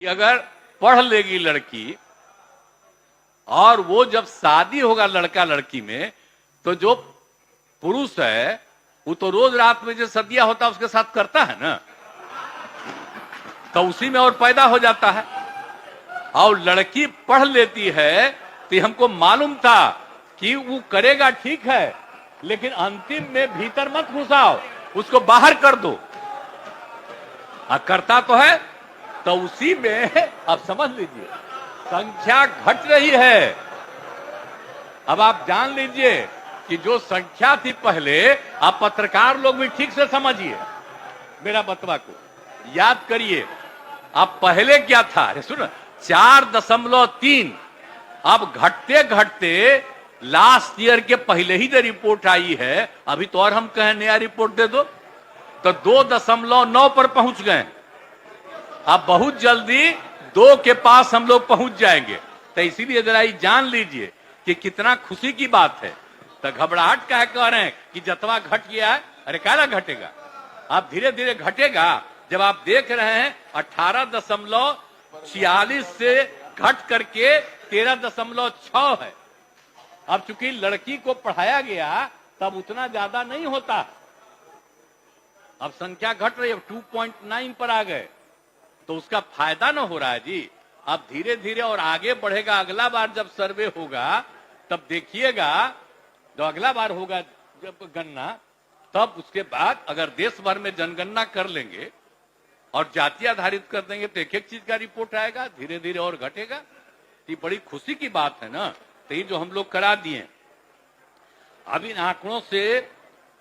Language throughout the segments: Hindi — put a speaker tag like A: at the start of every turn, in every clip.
A: कि अगर पढ़ लेगी लड़की और वो जब शादी होगा लड़का लड़की में, तो जो पुरुष है वो तो रोज रात में जो सदिया होता है उसके साथ करता है ना, तो उसी में और पैदा हो जाता है। और लड़की पढ़ लेती है तो हमको मालूम था कि वो करेगा ठीक है, लेकिन अंतिम में भीतर मत घुसाओ, उसको बाहर कर दो। करता तो है, तो उसी में अब समझ लीजिए संख्या घट रही है। अब आप जान लीजिए कि जो संख्या थी पहले, आप पत्रकार लोग भी ठीक से समझिए मेरा बतवा को, याद करिए आप पहले क्या था। अरे सुनो, 4.3। अब घटते घटते लास्ट ईयर के पहले ही जो रिपोर्ट आई है, अभी तो और हम कहें नया रिपोर्ट दे दो, तो 2.9 पर पहुंच गए। अब बहुत जल्दी 2 के पास हम लोग पहुंच जाएंगे। तो इसीलिए जरा ये जान लीजिए कि कितना खुशी की बात है। तो घबराहट का कह रहे हैं कि जतवा घट गया है, अरे काला घटेगा, आप धीरे धीरे घटेगा। जब आप देख रहे हैं 18.46 से घट करके 13.6 है। अब चूंकि लड़की को पढ़ाया गया तब उतना ज्यादा नहीं होता, अब संख्या घट रही है, 2.9 पर आ गए, तो उसका फायदा ना हो रहा है जी। अब धीरे धीरे और आगे बढ़ेगा। अगला बार जब सर्वे होगा तब देखिएगा, जो अगला बार होगा जब गणना, तब उसके बाद अगर देश भर में जनगणना कर लेंगे और जाति आधारित कर देंगे तो एक एक चीज का रिपोर्ट आएगा, धीरे धीरे और घटेगा। ये बड़ी खुशी की बात है ना। तो ये जो हम लोग करा दिए, अब इन आंकड़ों से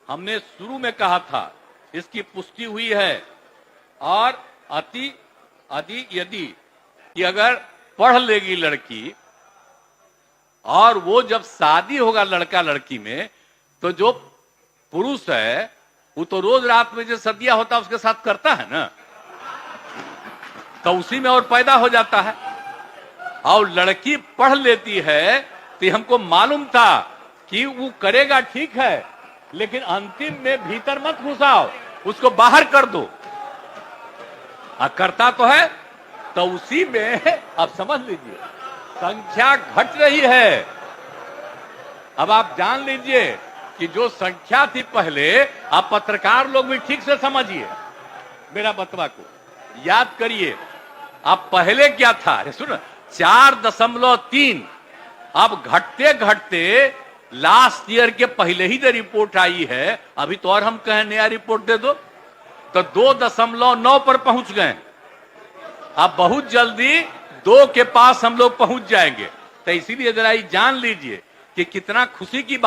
A: हमने शुरू में कहा था, इसकी पुष्टि हुई है। और यदि कि अगर पढ़ लेगी लड़की और वो जब शादी होगा लड़का लड़की में, तो जो पुरुष है वो तो रोज रात में जो सदिया होता है उसके साथ करता है ना, तो उसी में और पैदा हो जाता है। और लड़की पढ़ लेती है तो हमको मालूम था कि वो करेगा ठीक है, लेकिन अंतिम में भीतर मत घुसाओ, उसको बाहर कर दो। करता तो है, तो उसी में अब समझ लीजिए संख्या घट रही है। अब आप जान लीजिए कि जो संख्या थी पहले, आप पत्रकार लोग भी ठीक से समझिए मेरा बतवा को, याद करिए आप पहले क्या था। अरे सुनो, 4.3। अब घटते घटते लास्ट ईयर के पहले ही जो रिपोर्ट आई है, अभी तो और हम कहें नया रिपोर्ट दे दो, तो 2.9 पर पहुंच गए। अब बहुत जल्दी 2 के पास हम लोग पहुंच जाएंगे। तो इसीलिए जरा ये जान लीजिए कि कितना खुशी की बात